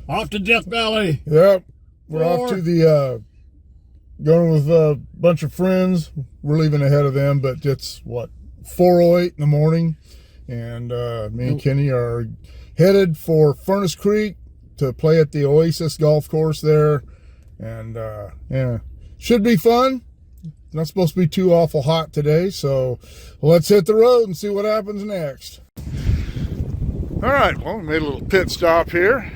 Off to Death Valley. Yep. We're off to the, going with a bunch of friends. We're leaving ahead of them, but it's, what, 4:08 in the morning. And me and Kenny are headed for Furnace Creek to play at the Oasis golf course there. And, yeah, should be fun. Not supposed to be too awful hot today, so let's hit the road and see what happens next. All right, well, we made a little pit stop here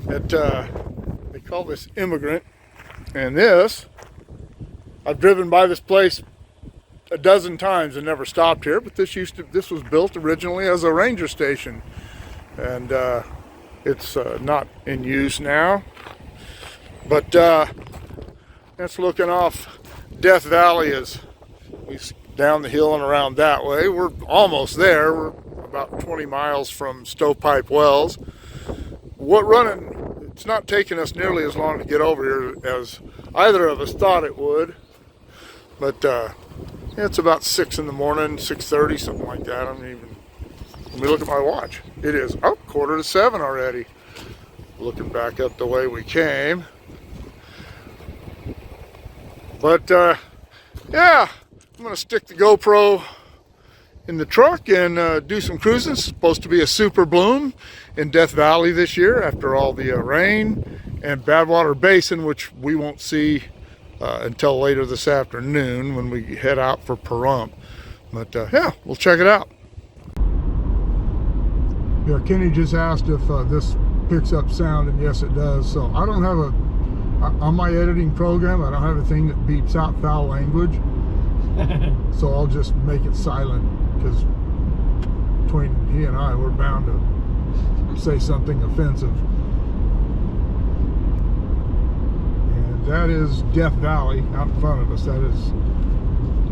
at, they call this Immigrant. And this, I've driven by this place a dozen times and never stopped here, but this was built originally as a ranger station. And it's not in use now. But that's looking off Death Valley is down the hill and around that way. We're almost there. We're about 20 miles from Stovepipe Wells. It's not taking us nearly as long to get over here as either of us thought it would. But yeah, it's about 6 in the morning, 6:30, something like that. I mean, let me look at my watch. It is 6:45 already. Looking back up the way we came. But yeah, I'm gonna stick the GoPro in the truck and do some cruising. It's supposed to be a super bloom in Death Valley this year after all the rain, and Badwater Basin, which we won't see until later this afternoon when we head out for Pahrump. But yeah, we'll check it out. Yeah, Kenny just asked if this picks up sound, and yes it does. So I don't have on my editing program, I don't have a thing that beeps out foul language. So I'll just make it silent, because between he and I, we're bound to say something offensive. And that is Death Valley out in front of us. That is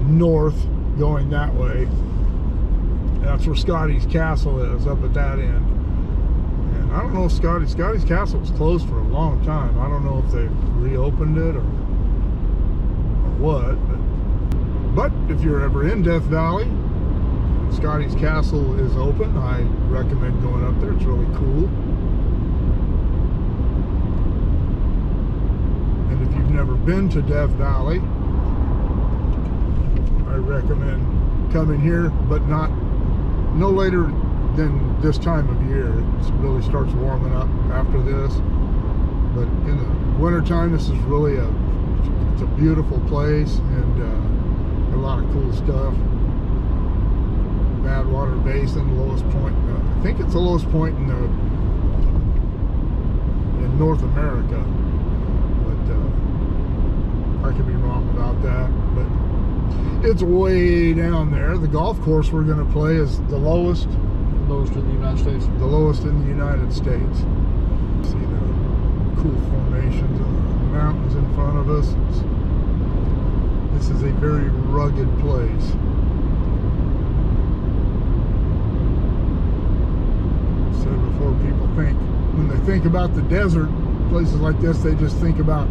north going that way. That's where Scotty's Castle is, up at that end. And I don't know if Scotty's Castle was closed for a long time. I don't know if they reopened it or what. But if you're ever in Death Valley, Scotty's Castle is open. I recommend going up there. It's really cool. And if you've never been to Death Valley, I recommend coming here, but no later than this time of year. It really starts warming up after this. But in the wintertime, this is really it's a beautiful place, and a lot of cool stuff. Badwater Basin, lowest point. I think it's the lowest point in North America, but I could be wrong about that. But it's way down there. The golf course we're going to play is the lowest in the United States. The lowest in the United States. See the cool formations of the mountains in front of us. This is a very rugged place. Said before, people when they think about the desert, places like this, they just think about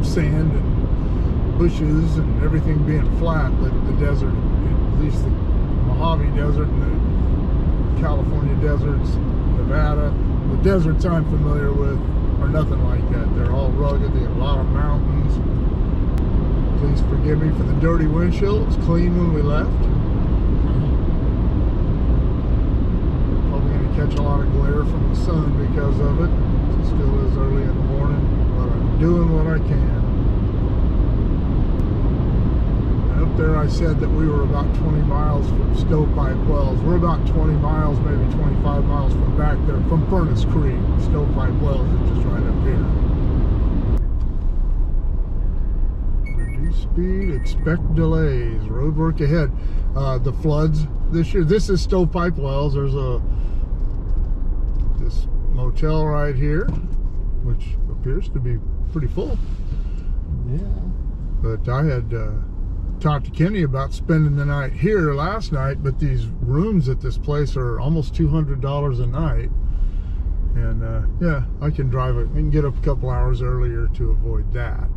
sand and bushes and everything being flat. But the desert, at least the Mojave Desert and the California deserts, Nevada, the deserts I'm familiar with are nothing like that. They're all rugged. They have a lot of mountains. Please forgive me for the dirty windshield. It was clean when we left. Probably going to catch a lot of glare from the sun because of it. It still is early in the morning, but I'm doing what I can. And up there I said that we were about 20 miles from Stovepipe Wells. We're about 20 miles, maybe 25 miles from back there, from Furnace Creek. Stovepipe Wells is just right up here. Speed, expect delays, road work ahead. The floods this year. This is Stovepipe Wells. There's this motel right here, which appears to be pretty full. Yeah. But I had talked to Kenny about spending the night here last night, but these rooms at this place are almost $200 a night. And yeah, I can drive it. I can get up a couple hours earlier to avoid that.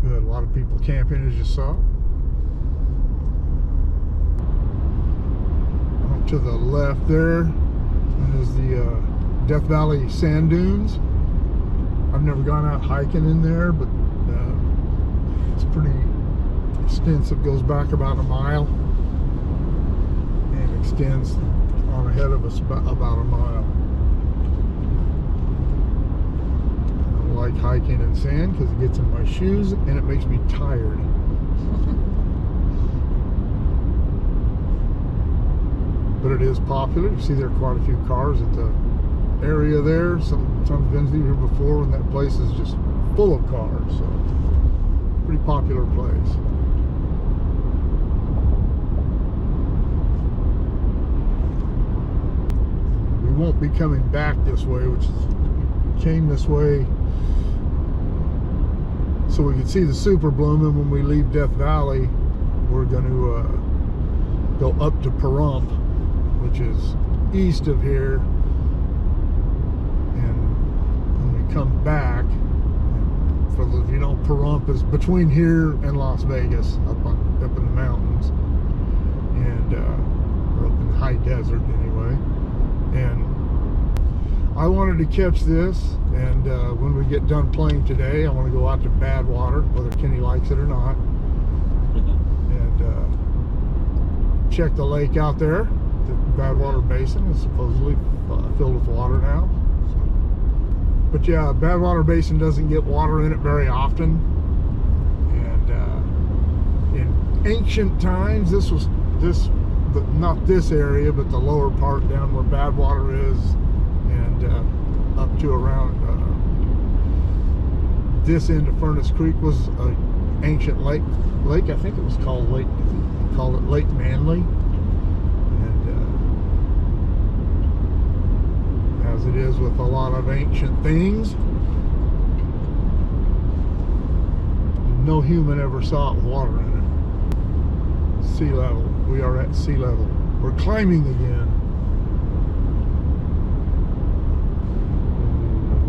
A lot of people camping, as you saw. Up to the left there is the Death Valley sand dunes. I've never gone out hiking in there, but it's pretty extensive. Goes back about a mile and extends on ahead of us about a mile. I don't like hiking in sand because it gets in my shoes and it makes me tired. But it is popular. You see there are quite a few cars at the area there. Sometimes been through here before, and that place is just full of cars. So pretty popular place. We won't be coming back this way, which is came this way so we could see the super bloom, and when we leave Death Valley, we're going to go up to Pahrump, which is east of here, and when we come back, for those of you know, Pahrump is between here and Las Vegas, up in the mountains, and or up in the high desert anyway. And I wanted to catch this, and when we get done playing today, I want to go out to Badwater, whether Kenny likes it or not, and check the lake out there. The Badwater Basin is supposedly filled with water now. So. But yeah, Badwater Basin doesn't get water in it very often. And in ancient times, not this area, but the lower part down where Badwater is, and up to around this end of Furnace Creek was an ancient lake. I think it was called Lake Manly. As it is with a lot of ancient things, no human ever saw it with water in it. Sea level. We are at sea level. We're climbing again.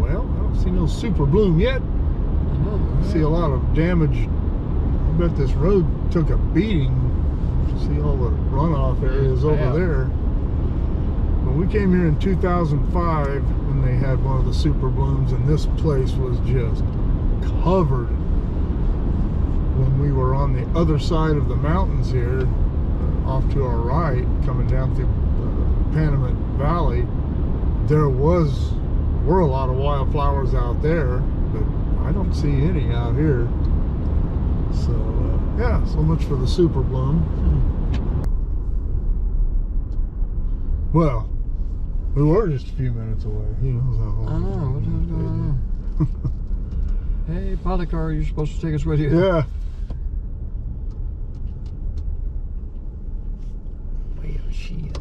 Well, I don't see no super bloom yet. I see a lot of damage. I bet this road took a beating. See all the runoff areas over there. When we came here in 2005, when they had one of the super blooms, and this place was just covered. When we were on the other side of the mountains here, off to our right, coming down through Pahrump Valley, there were a lot of wildflowers out there, but I don't see any out here. So yeah, so much for the super bloom. Well, we were just a few minutes away. Who knows how long? I know, what the hell's going on? Hey, pilot car, you're supposed to take us with you. Yeah. Well, shit.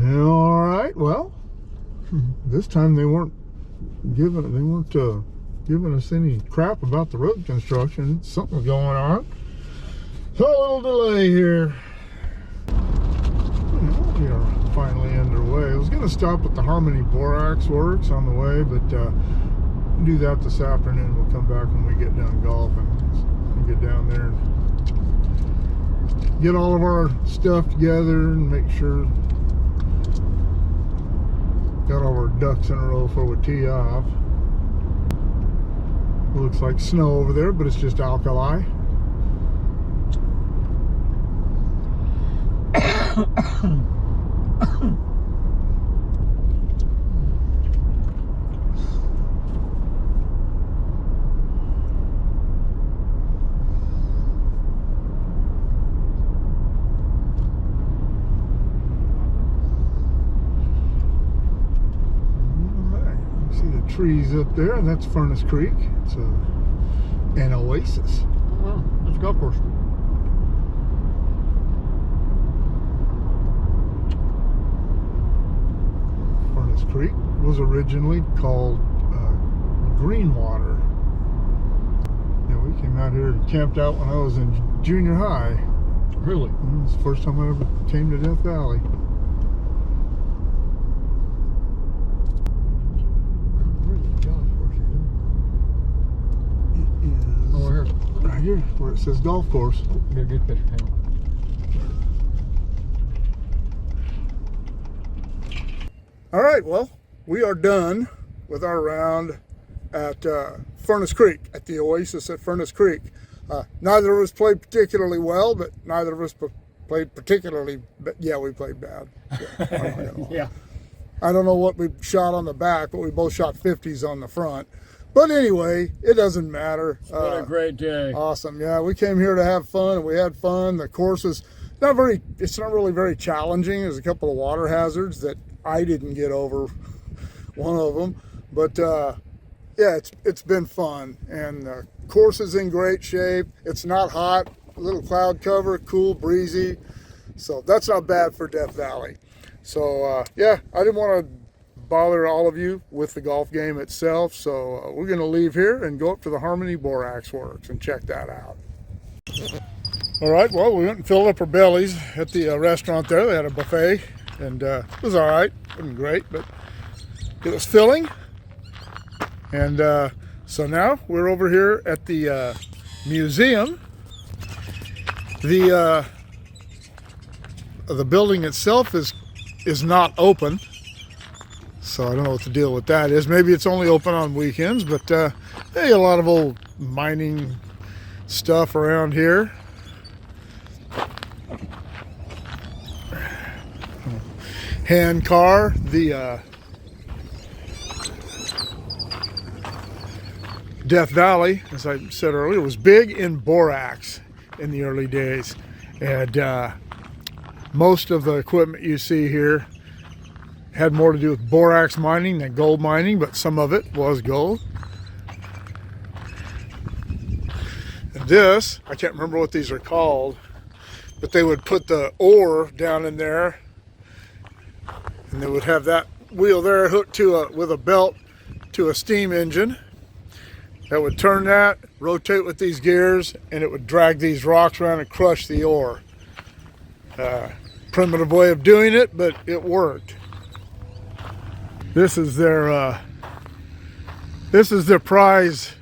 Yeah, all right. Well, this time they weren't giving us any crap about the road construction. Something's going on. So a little delay here. We are finally underway. I was going to stop at the Harmony Borax Works on the way, but we'll do that this afternoon. We'll come back when we get done golfing. We'll get down there and get all of our stuff together and make sure got all our ducks in a row before we tee off. It looks like snow over there, but it's just alkali. Trees up there, and that's Furnace Creek. It's an oasis. Well, that's a golf course. Furnace Creek was originally called Greenwater. Yeah, we came out here and camped out when I was in junior high. Really? It was the first time I ever came to Death Valley. Right here, where it says golf course. Get a good picture. Hang on. All right, well, we are done with our round at Furnace Creek, at the Oasis at Furnace Creek. Neither of us played particularly well, but neither of us played particularly, yeah, we played bad. Yeah, Yeah. I don't know what we shot on the back, but we both shot 50s on the front. But anyway, it doesn't matter. It's been a great day. Awesome. Yeah, we came here to have fun, and we had fun. The course is it's not really very challenging. There's a couple of water hazards that I didn't get over, one of them. But yeah, it's been fun, and the course is in great shape. It's not hot, a little cloud cover, cool, breezy. So that's not bad for Death Valley. So yeah, I didn't want to bother all of you with the golf game itself, so we're going to leave here and go up to the Harmony Borax Works and check that out. All right, well, we went and filled up our bellies at the restaurant there. They had a buffet, and it was all right. It wasn't great, but it was filling. And so now we're over here at the museum. The building itself is not open. So I don't know what the deal with that is. Maybe it's only open on weekends, but hey, a lot of old mining stuff around here. Hand car, the Death Valley, as I said earlier, was big in borax in the early days. And most of the equipment you see here had more to do with borax mining than gold mining, but some of it was gold. And this, I can't remember what these are called, but they would put the ore down in there, and they would have that wheel there hooked to with a belt to a steam engine that would turn that, rotate with these gears, and it would drag these rocks around and crush the ore. Primitive way of doing it, but it worked. This is their prize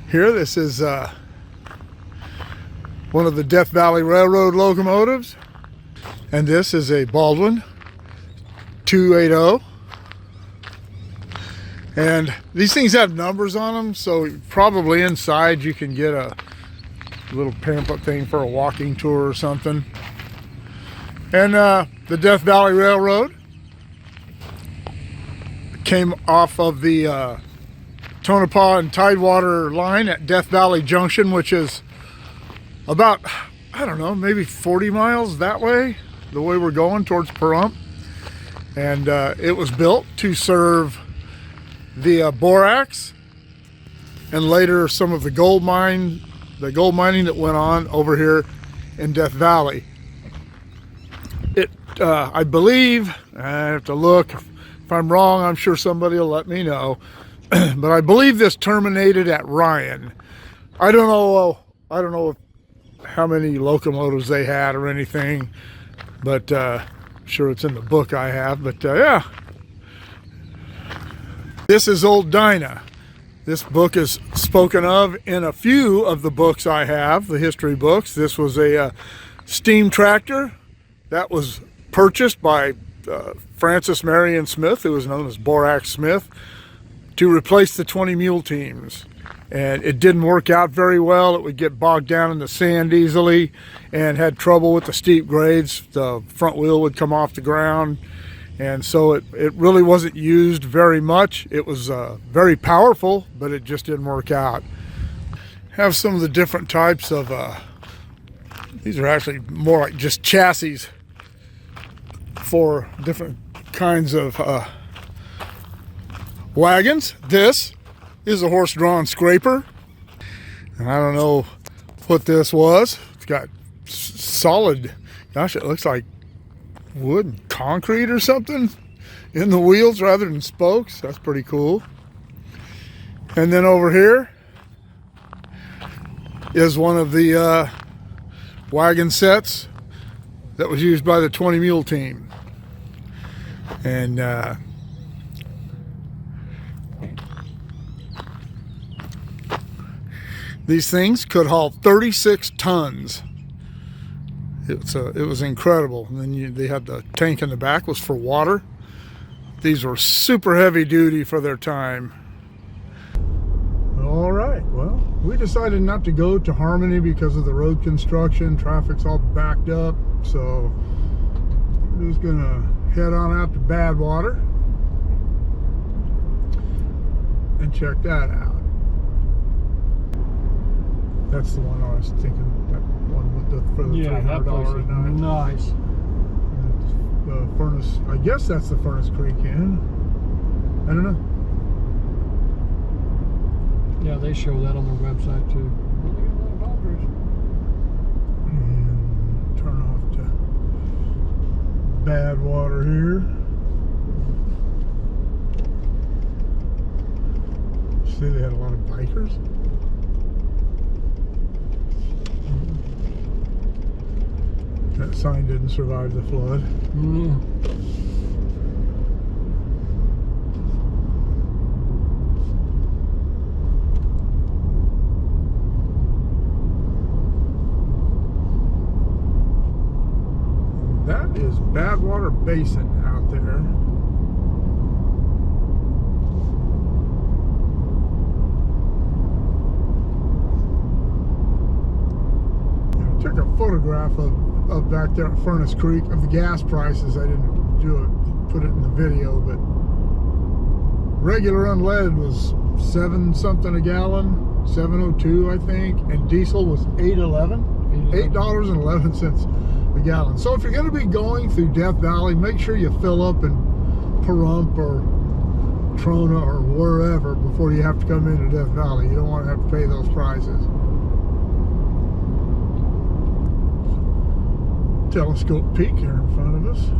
here. This is one of the Death Valley Railroad locomotives, and this is a Baldwin 280. And these things have numbers on them, so probably inside you can get a little pamphlet thing for a walking tour or something. And the Death Valley Railroad came off of the Tonopah and Tidewater line at Death Valley Junction, which is about, I don't know, maybe 40 miles that way, the way we're going towards Pahrump. And it was built to serve the borax and later some of the gold mining that went on over here in Death Valley. I believe, I have to look, if I'm wrong, I'm sure somebody will let me know, but I believe this terminated at Ryan. I don't know how many locomotives they had or anything, but sure it's in the book I have, but yeah. This is Old Dinah. This book is spoken of in a few of the books I have, the history books. This was a steam tractor that was purchased by Francis Marion Smith, who was known as Borax Smith, to replace the 20 mule teams. And it didn't work out very well. It would get bogged down in the sand easily and had trouble with the steep grades. The front wheel would come off the ground. And so it really wasn't used very much. It was very powerful, but it just didn't work out. Have some of the different types of, these are actually more like just chassis for different kinds of wagons. This is a horse-drawn scraper. And I don't know what this was. It's got solid, gosh, it looks like wood and concrete or something in the wheels rather than spokes. That's pretty cool. And then over here is one of the wagon sets that was used by the 20 mule team. And these things could haul 36 tons. It was incredible. And then they had the tank in the back was for water. these were super heavy duty for their time. All right, well, we decided not to go to Harmony because of the road construction. Traffic's all backed up, so we're just gonna head on out to Badwater and check that out. That's the one I was thinking, that one with the for the $300 a night. Nice. The Furnace, I guess that's the Furnace Creek Inn. I don't know. Yeah, they show that on their website too. Well, they got a lot of Dodgers. And turn off to Badwater here. See, they had a lot of bikers. That sign didn't survive the flood. That is Badwater Basin out there. I took a photograph of back there at Furnace Creek of the gas prices. I didn't put it in the video, but regular unleaded was 7 something a gallon, 7.02 I think, and diesel was $8.11 a gallon. So if you're going to be going through Death Valley, make sure you fill up in Pahrump or Trona or wherever before you have to come into Death Valley. You don't want to have to pay those prices. Telescope Peak here in front of us.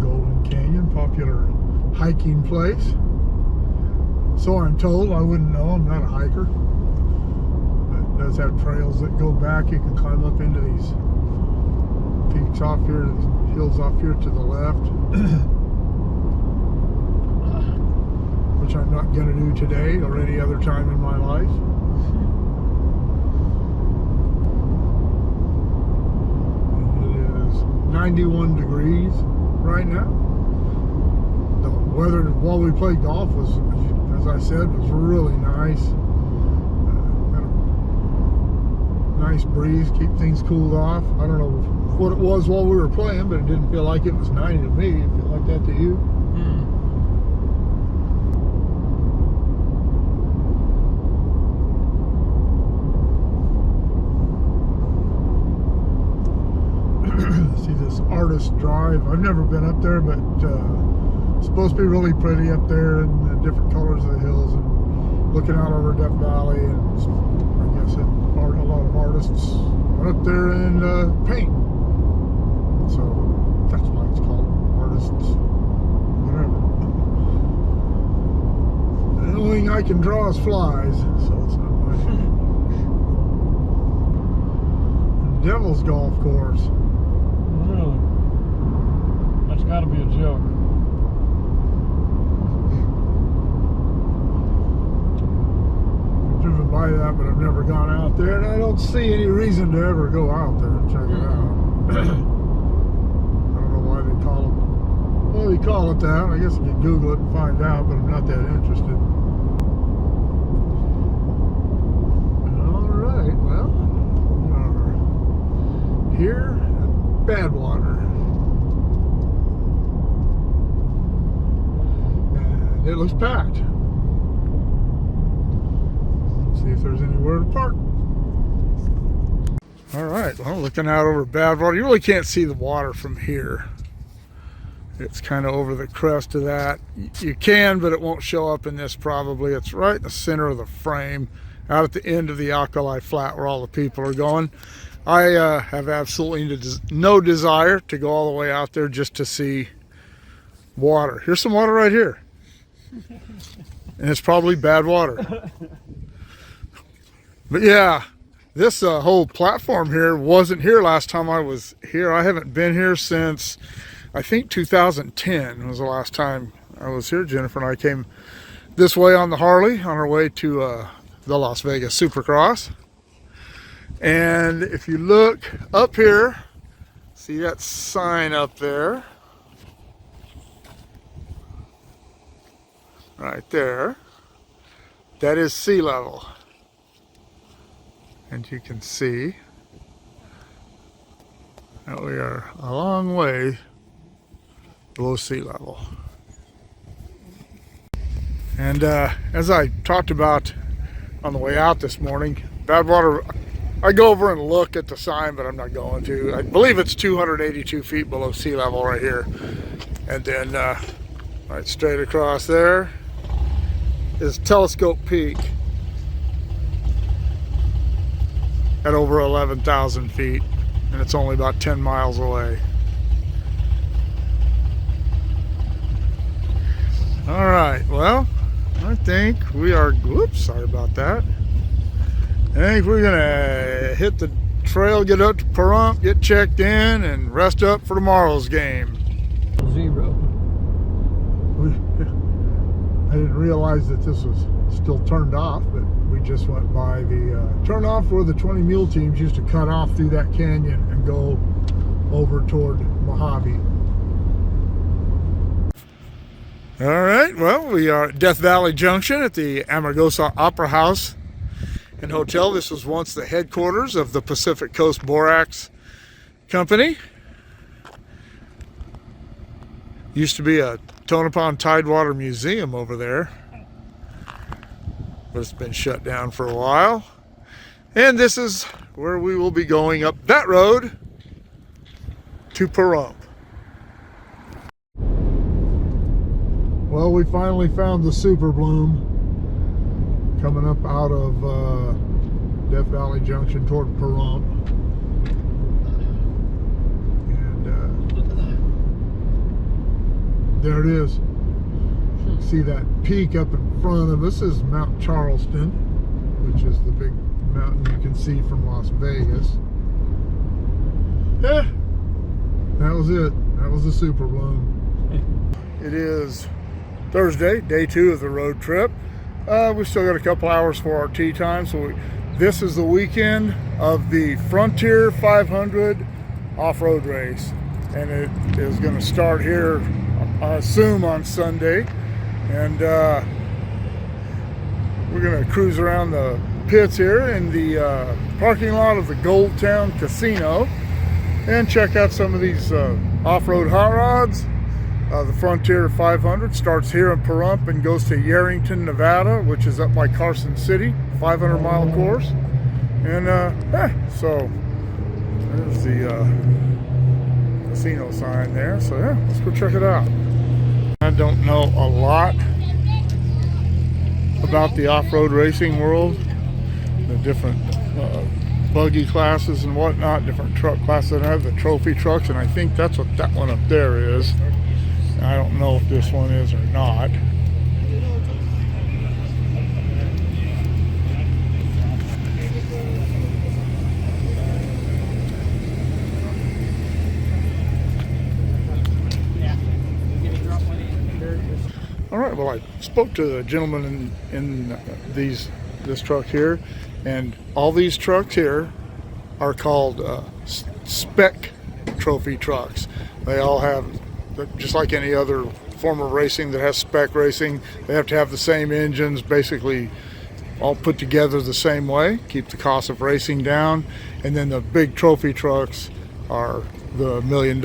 Golden Canyon, popular hiking place. So I'm told. I wouldn't know. I'm not a hiker. Does have trails that go back. You can climb up into these peaks off here, these hills off here to the left, which I'm not going to do today or any other time in my life. It is 91 degrees right now. The weather while we played golf was, as I said, was really nice. Nice breeze, keep things cooled off. I don't know what it was while we were playing, but it didn't feel like it was 90 to me. It feel like that to you? See this Artist Drive. I've never been up there, but it's supposed to be really pretty up there, and the different colors of the hills, and looking out over Death Valley, and I guess a lot of artists went up there and paint. So that's why it's called Artists, whatever. The only thing I can draw is flies, so it's not my thing. Devil's Golf Course. Really? That's got to be a joke. Driven by that, but I've never gone out there, and I don't see any reason to ever go out there and check it out. I don't know why they call it. Well, they call it that. I guess you can Google it and find out, but I'm not that interested. All right, well, we are here at Badwater, and it looks packed. See if there's anywhere to park. All right, well, looking out over Badwater, you really can't see the water from here. It's kind of over the crest of that. You can, but it won't show up in this probably. It's right in the center of the frame, out at the end of the alkali flat where all the people are going. I have absolutely no desire to go all the way out there just to see water. Here's some water right here. And it's probably bad water. But yeah, this whole platform here wasn't here last time I was here. I haven't been here since I think 2010 was the last time I was here. Jennifer and I came this way on the Harley on our way to the Las Vegas Supercross. And if you look up here, see that sign up there? Right there. That is sea level. And you can see that we are a long way below sea level. And as I talked about on the way out this morning, Badwater, I go over and look at the sign, but I'm not going to. I believe it's 282 feet below sea level right here. And then right straight across there is Telescope Peak at over 11,000 feet, and it's only about 10 miles away. All right, well, I think we are, whoops, sorry about that. I think we're gonna hit the trail, get up to Pahrump, get checked in, and rest up for tomorrow's game. 0. I didn't realize that this was still turned off, but we just went by the turn off where the 20 mule teams used to cut off through that canyon and go over toward Mojave. All right, well, we are at Death Valley Junction at the Amargosa Opera House and Hotel. This was once the headquarters of the Pacific Coast Borax Company. Used to be a Tonopah Tidewater Museum over there, but it's been shut down for a while. And this is where we will be going up that road to Pahrump. Well, we finally found the Super Bloom coming up out of Death Valley Junction toward Pahrump. And there it is. See that peak up in front of us is Mount Charleston, which is the big mountain you can see from Las Vegas. Yeah, that was it. That was the Super Bloom. It is Thursday, day 2 of the road trip. We still got a couple hours for our tea time, so this is the weekend of the Frontier 500 off-road race, and it is going to start here, I assume, on Sunday. And we're going to cruise around the pits here in the parking lot of the Gold Town Casino and check out some of these off-road hot rods. The Frontier 500 starts here in Pahrump and goes to Yerington, Nevada, which is up by Carson City, 500-mile course. And so there's the casino sign there. So yeah, let's go check it out. I don't know a lot about the off-road racing world, the different buggy classes and whatnot, different truck classes. I have the trophy trucks, and I think that's what that one up there is. I don't know if this one is or not. All right, well, I spoke to the gentleman in this truck here, and all these trucks here are called spec trophy trucks. They all have, just like any other form of racing that has spec racing, they have to have the same engines, basically all put together the same way, keep the cost of racing down. And then the big trophy trucks are the $1 million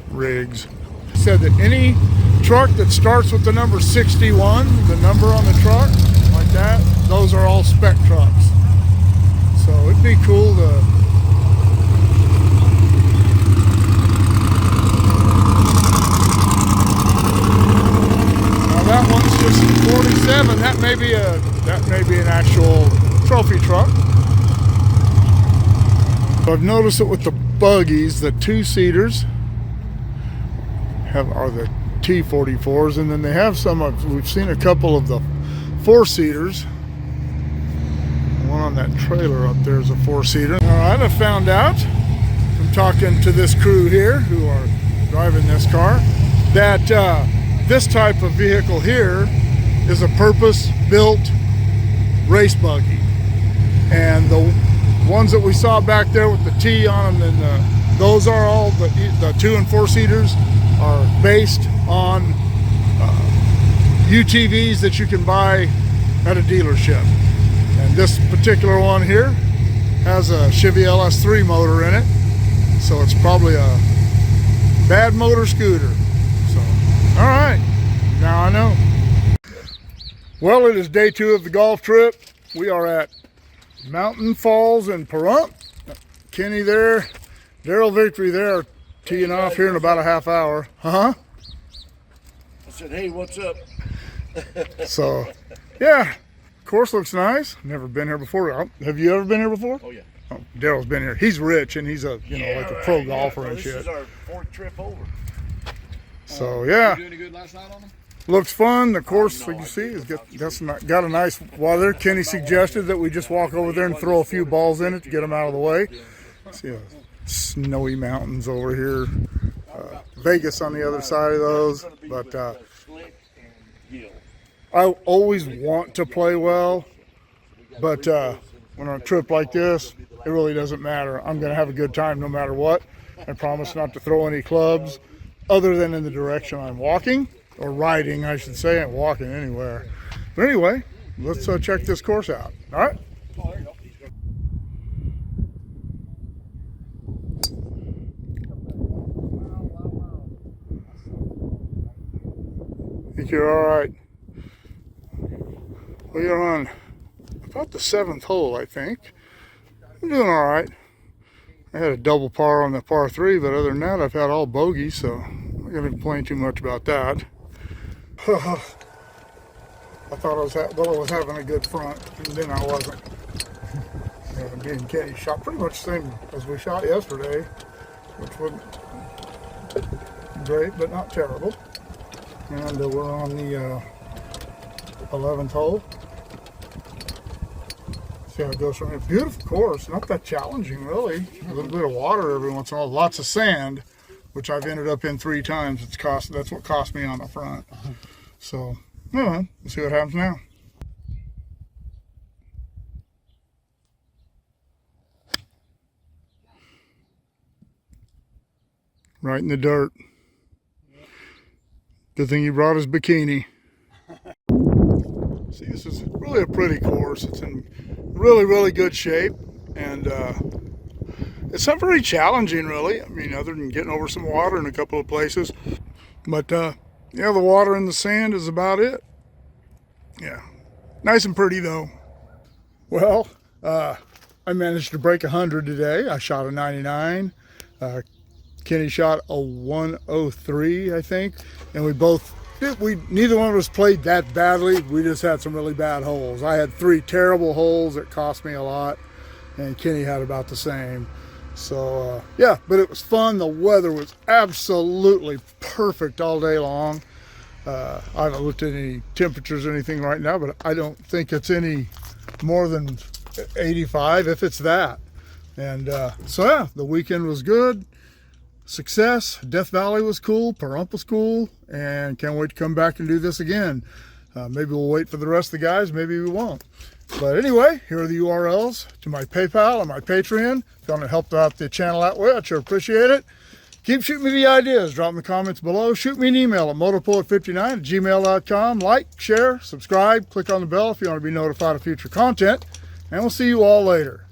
rigs. He said that any truck that starts with the number 61, the number on the truck, like that, those are all spec trucks. So it'd be cool to that one's just 47. That may be an actual trophy truck. I've noticed that with the buggies, the 2-seaters are the T44s, and then they have some we've seen a couple of the 4-seaters. One on that trailer up there is a 4-seater. All right, I found out from talking to this crew here, who are driving this car, that this type of vehicle here is a purpose-built race buggy. And the ones that we saw back there with the T on them, and those are all the 2- and 4-seaters are based on UTVs that you can buy at a dealership. And this particular one here has a Chevy LS3 motor in it, so it's probably a bad motor scooter. So, all right, now I know. Well, it is day 2 of the golf trip. We are at Mountain Falls in Pahrump. Kenny there, Daryl Victory there, are teeing off here in about a half hour. I said, hey, what's up? So, yeah, course looks nice. Never been here before. Have you ever been here before? Oh, yeah. Oh, Daryl's been here. He's rich and he's a like a pro golfer and shit. This is our 4th trip over. So yeah. You doing any good last night on them? Looks fun. The course, like you see, has got a nice water. Kenny suggested that we just walk over there and throw a few balls in it to get them out of the way. See snowy mountains over here. Vegas on the other side of those. But I always want to play well, but when on a trip like this, it really doesn't matter. I'm going to have a good time no matter what. I promise not to throw any clubs other than in the direction I'm walking. Or riding, I should say. I'm walking anywhere. But anyway, let's check this course out. All right? Oh, there you I think you're all right. Well, you're on about the 7th hole, I think. I'm doing all right. I had a double par on the par 3, but other than that, I've had all bogeys, so I'm not going to complain too much about that. I thought I was having a good front, and then I wasn't. Me and Kenny shot pretty much the same as we shot yesterday, which wasn't great, but not terrible. And we're on the 11th hole. See how it goes from here. Beautiful course, not that challenging really. A little bit of water every once in a while, lots of sand, which I've ended up in 3 times. That's what cost me on the front. So, anyway, we'll see what happens now. Right in the dirt. Good thing he brought his bikini. See, this is really a pretty course. It's in really, really good shape. And it's not very challenging, really. I mean, other than getting over some water in a couple of places. But, yeah, the water and the sand is about it. Yeah, nice and pretty though. Well, I managed to break 100 today. I shot a 99. Kenny shot a 103, I think. And neither one of us played that badly. We just had some really bad holes. I had 3 terrible holes that cost me a lot, and Kenny had about the same. So, yeah, but it was fun. The weather was absolutely perfect all day long. I haven't looked at any temperatures or anything right now, but I don't think it's any more than 85, if it's that. And so, yeah, the weekend was good. Success. Death Valley was cool. Pahrump was cool. And can't wait to come back and do this again. Maybe we'll wait for the rest of the guys. Maybe we won't. But anyway, here are the URLs to my PayPal and my Patreon. If you want to help out the channel that way, I'd sure appreciate it. Keep shooting me the ideas. Drop in the comments below. Shoot me an email at motorpoet59@gmail.com. Like, share, subscribe, click on the bell if you want to be notified of future content. And we'll see you all later.